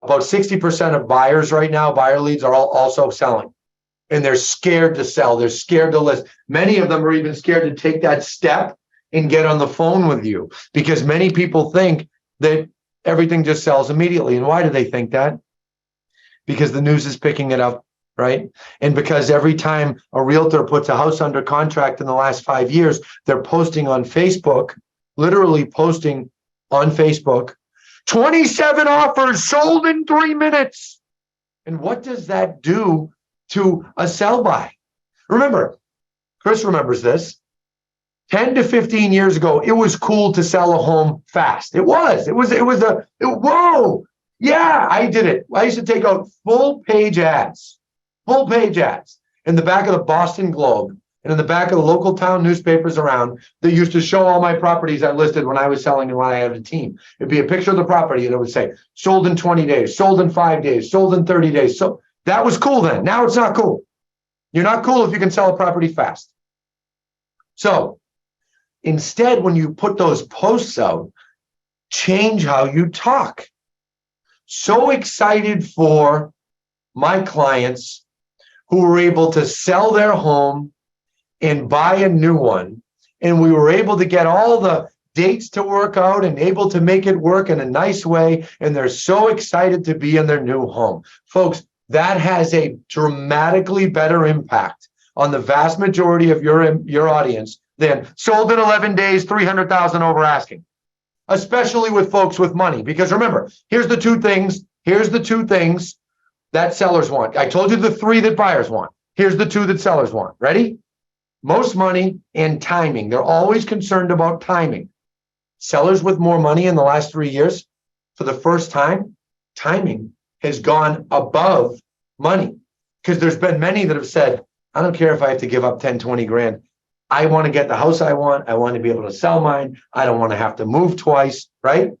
About 60% of buyers right now, buyer leads, are also selling. And they're scared to sell. They're scared to list. Many of them are even scared to take that step and get on the phone with you, because many people think that everything just sells immediately. And why do they think that? Because the news is picking it up, right? And because every time a realtor puts a house under contract in the last 5 years, they're posting on Facebook, literally posting on Facebook, 27 offers sold in 3 minutes. And what does that do to a sell by? Remember, Chris remembers this. 10 to 15 years ago, it was cool to sell a home fast. Whoa. Yeah, I did it. I used to take out full page ads in the back of the Boston Globe and in the back of the local town newspapers around that used to show all my properties I listed when I was selling and when I had a team. It'd be a picture of the property and it would say sold in 20 days, sold in 5 days, sold in 30 days. So that was cool then. Now it's not cool. You're not cool if you can sell a property fast. So instead, when you put those posts out, change how you talk. So excited for my clients who were able to sell their home and buy a new one. And we were able to get all the dates to work out and able to make it work in a nice way. And they're so excited to be in their new home. Folks, that has a dramatically better impact on the vast majority of your audience than sold in 11 days, 300,000 over asking, especially with folks with money. Because remember, here's the two things that sellers want. I told you the 3 that buyers want. Here's the 2 that sellers want. Ready? Most money and timing. They're always concerned about timing. Sellers with more money in the last 3 years, for the first time, timing has gone above money. Because there's been many that have said, I don't care if I have to give up 10, 20 grand. I want to get the house I want. I want to be able to sell mine. I don't want to have to move twice, right?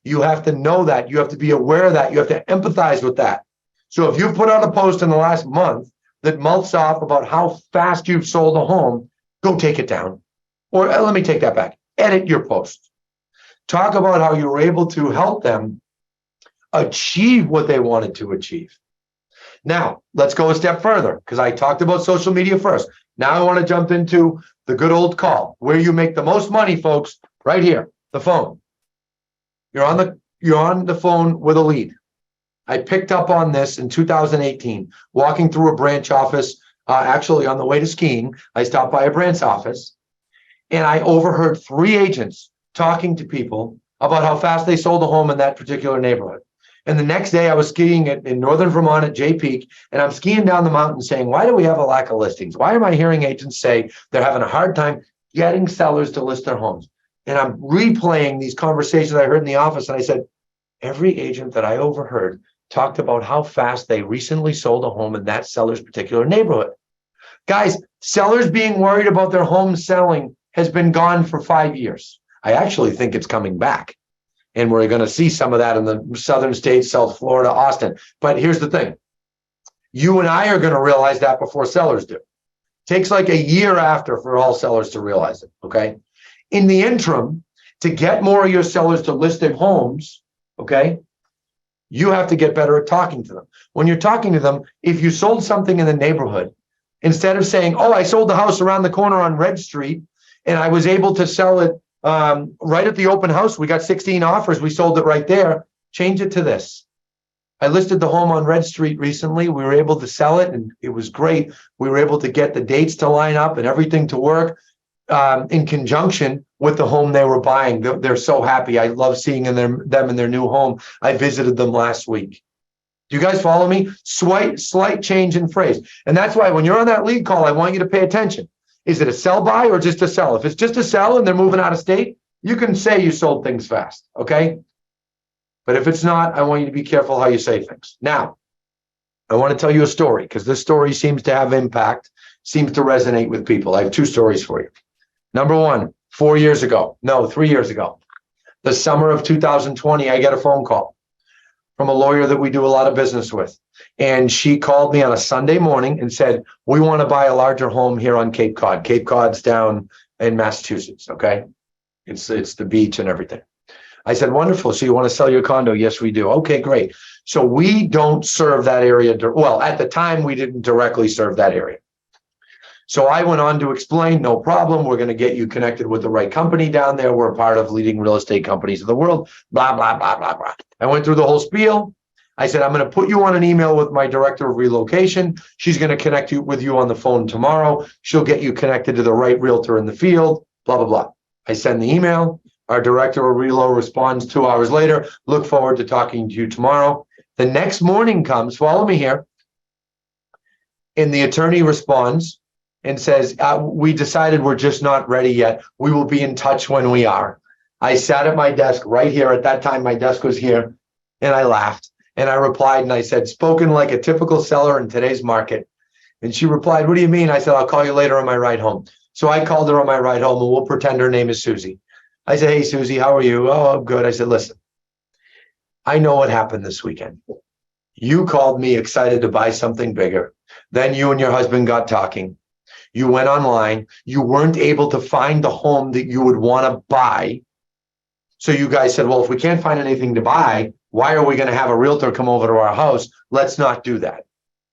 You have to know that. You have to be aware of that. You have to empathize with that. So if you put out a post in the last month that mouths off about how fast you've sold a home, go take it down. Or let me take that back. Edit your post. Talk about how you were able to help them achieve what they wanted to achieve. Now, let's go a step further, because I talked about social media first. Now I want to jump into the good old call, where you make the most money, folks, right here, the phone. You're on the phone with a lead. I picked up on this in 2018, walking through a branch office, actually on the way to skiing. I stopped by a branch office, and I overheard 3 agents talking to people about how fast they sold a home in that particular neighborhood. And the next day I was skiing in northern Vermont at Jay Peak, and I'm skiing down the mountain saying, why do we have a lack of listings? Why am I hearing agents say they're having a hard time getting sellers to list their homes? And I'm replaying these conversations I heard in the office, and I said, every agent that I overheard talked about how fast they recently sold a home in that seller's particular neighborhood. Guys, sellers being worried about their home selling has been gone for 5 years. I actually think it's coming back. And we're going to see some of that in the southern states, South Florida, Austin. But here's the thing. You and I are going to realize that before sellers do. It takes like a year after for all sellers to realize it, okay? In the interim, to get more of your sellers to list their homes, okay, you have to get better at talking to them. When you're talking to them, if you sold something in the neighborhood, instead of saying, oh, I sold the house around the corner on Red Street, and I was able to sell it right at the open house. We got 16 offers. We sold it right there. Change it to this. I listed the home on Red Street recently. We were able to sell it, and it was great. We were able to get the dates to line up and everything to work in conjunction with the home they were buying. They're so happy. I love seeing them in their new home. I visited them last week. Do you guys follow me? Slight change in phrase. And that's why when you're on that lead call, I want you to pay attention. Is it a sell by or just a sell? If it's just a sell and they're moving out of state, you can say you sold things fast, okay? But if it's not, I want you to be careful how you say things. Now, I want to tell you a story because this story seems to have impact, seems to resonate with people. I have 2 stories for you. Number 1, 3 years ago, the summer of 2020, I get a phone call from a lawyer that we do a lot of business with. And she called me on a Sunday morning and said, we want to buy a larger home here on Cape Cod. Cape Cod's down in Massachusetts, okay? It's the beach and everything. I said, wonderful. So you want to sell your condo? Yes, we do. Okay, great. So we don't serve that area. Well, at the time, we didn't directly serve that area. So I went on to explain, no problem. We're going to get you connected with the right company down there. We're part of leading real estate companies in the world, blah, blah, blah, blah, blah. I went through the whole spiel. I said, I'm going to put you on an email with my director of relocation. She's going to connect you with you on the phone tomorrow. She'll get you connected to the right realtor in the field, blah, blah, blah. I send the email. Our director of relo responds 2 hours later. Look forward to talking to you tomorrow. The next morning comes, follow me here. And the attorney responds and says, we decided we're just not ready yet. We will be in touch when we are. I sat at my desk right here. At that time, my desk was here. And I laughed. And I replied and I said, spoken like a typical seller in today's market. And she replied, what do you mean? I said, I'll call you later on my ride home. So I called her on my ride home and we'll pretend her name is Susie. I said, hey, Susie, how are you? Oh, I'm good. I said, listen, I know what happened this weekend. You called me excited to buy something bigger. Then you and your husband got talking. You went online. You weren't able to find the home that you would want to buy. So you guys said, well, if we can't find anything to buy, why are we going to have a realtor come over to our house? Let's not do that.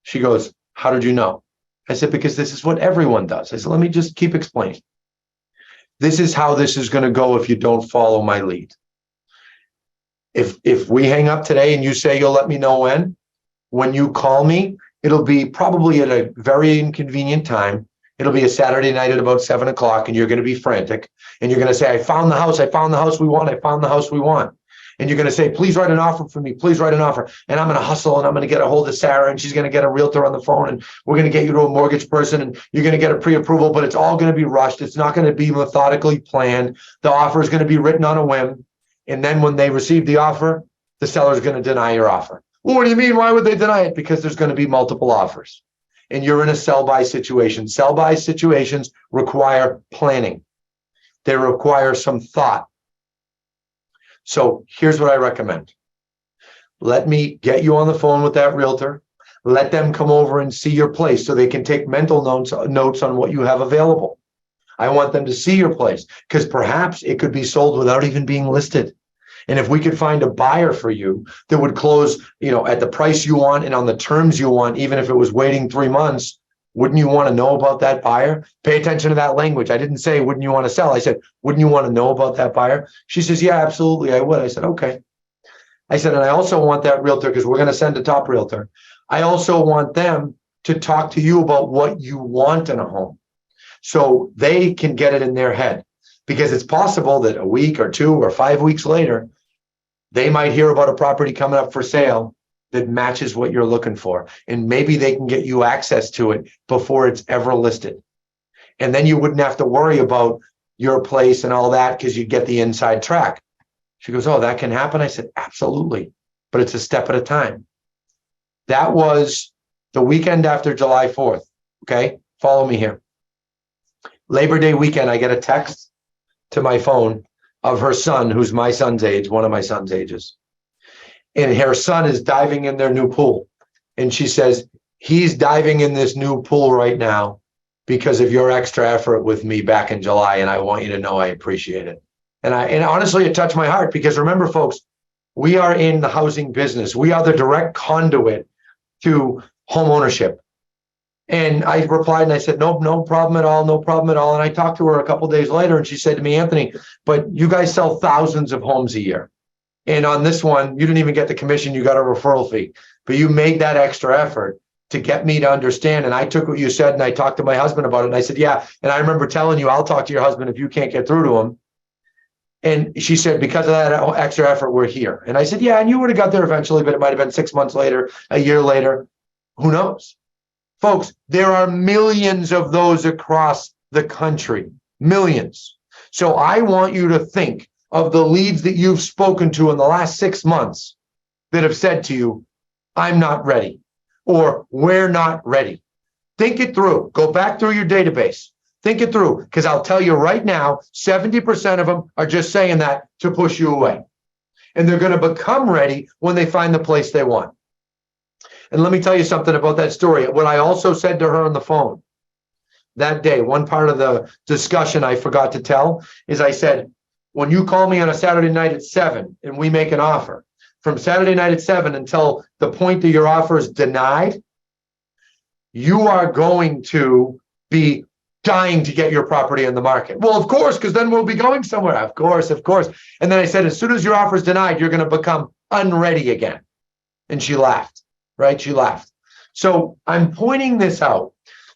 She goes, how did you know? I said, because this is what everyone does. I said, let me just keep explaining. This is how this is going to go if you don't follow my lead. If we hang up today and you say you'll let me know when you call me, it'll be probably at a very inconvenient time. It'll be a Saturday night at about 7 o'clock and you're going to be frantic and you're going to say, I found the house we want, I found the house we want. And you're going to say, please write an offer for me, please write an offer. And I'm going to hustle and I'm going to get a hold of Sarah and she's going to get a realtor on the phone and we're going to get you to a mortgage person and you're going to get a pre-approval, but it's all going to be rushed. It's not going to be methodically planned. The offer is going to be written on a whim. And then when they receive the offer, the seller is going to deny your offer. Well, what do you mean? Why would they deny it? Because there's going to be multiple offers. And you're in a sell-by situation. Sell-by situations require planning. They require some thought. So here's what I recommend. Let me get you on the phone with that realtor. Let them come over and see your place so they can take mental notes on what you have available. I want them to see your place because perhaps it could be sold without even being listed. And if we could find a buyer for you that would close, at the price you want and on the terms you want, even if it was waiting 3 months, wouldn't you want to know about that buyer? Pay attention to that language. I didn't say, wouldn't you want to sell? I said, wouldn't you want to know about that buyer? She says, yeah, absolutely, I would. I said, okay. I said, and I also want that realtor, because we're going to send a top realtor. I also want them to talk to you about what you want in a home so they can get it in their head. Because it's possible that a week or 2 or 5 weeks later, they might hear about a property coming up for sale that matches what you're looking for. And maybe they can get you access to it before it's ever listed. And then you wouldn't have to worry about your place and all that because you get the inside track. She goes, oh, that can happen? I said, absolutely. But it's a step at a time. That was the weekend after July 4th. Okay, follow me here. Labor Day weekend, I get a text to my phone of her son, who's my son's age, one of my son's ages. And her son is diving in their new pool. And she says, he's diving in this new pool right now because of your extra effort with me back in July. And I want you to know I appreciate it. And honestly, it touched my heart because remember, folks, we are in the housing business. We are the direct conduit to home ownership. And I replied and I said, no problem at all. No problem at all. And I talked to her a couple of days later and she said to me, Anthony, but you guys sell thousands of homes a year. And on this one, you didn't even get the commission. You got a referral fee, but you made that extra effort to get me to understand. And I took what you said and I talked to my husband about it. And I said, yeah. And I remember telling you, I'll talk to your husband if you can't get through to him. And she said, because of that extra effort, we're here. And I said, yeah, and you would have got there eventually, but it might've been 6 months later, a year later, who knows? Folks, there are millions of those across the country, millions. So I want you to think of the leads that you've spoken to in the last 6 months that have said to you, I'm not ready, or we're not ready. Think it through. Go back through your database. Think it through, because I'll tell you right now, 70% of them are just saying that to push you away. And they're going to become ready when they find the place they want. And let me tell you something about that story. What I also said to her on the phone that day, one part of the discussion I forgot to tell is I said, when you call me on a Saturday night at 7 and we make an offer, from Saturday night at 7 until the point that your offer is denied, you are going to be dying to get your property in the market. Well, of course, because then we'll be going somewhere. Of course, of course. And then I said, as soon as your offer is denied, you're going to become unready again. And she laughed, right? She laughed. So I'm pointing this out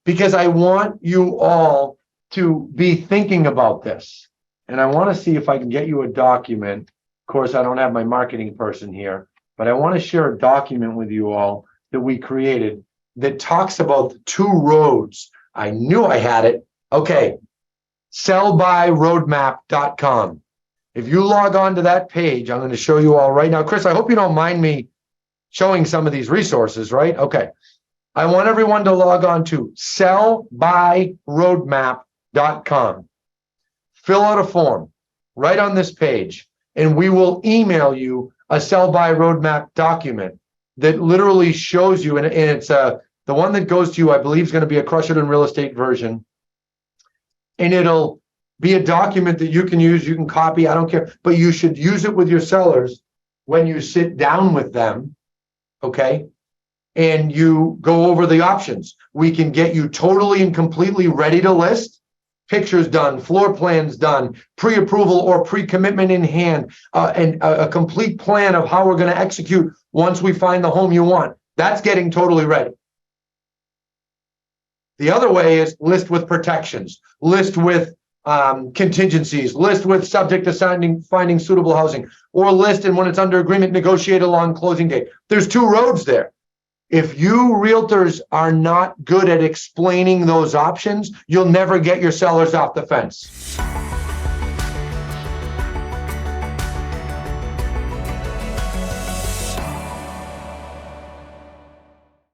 because I want you all to be thinking about this. And I want to see if I can get you a document. Of course, I don't have my marketing person here, but I want to share a document with you all that we created that talks about the 2 roads. I knew I had it. Okay. sellbyroadmap.com. If you log on to that page, I'm going to show you all right now. Chris, I hope you don't mind me showing some of these resources, right? Okay. I want everyone to log on to sellbyroadmap.com. Fill out a form right on this page, and we will email you a sell by roadmap document that literally shows you, and it's the one that goes to you, I believe, is going to be a Crush It in Real Estate version. And it'll be a document that you can use, you can copy, I don't care, but you should use it with your sellers when you sit down with them, okay? And you go over the options. We can get you totally and completely ready to list, pictures done, floor plans done, pre-approval or pre-commitment in hand, and a complete plan of how we're going to execute once we find the home you want. That's getting totally ready. The other way is list with protections, list with contingencies, list with subject to finding suitable housing, or list, and when it's under agreement, negotiate a long closing date. There's 2 roads there. If you realtors are not good at explaining those options, you'll never get your sellers off the fence.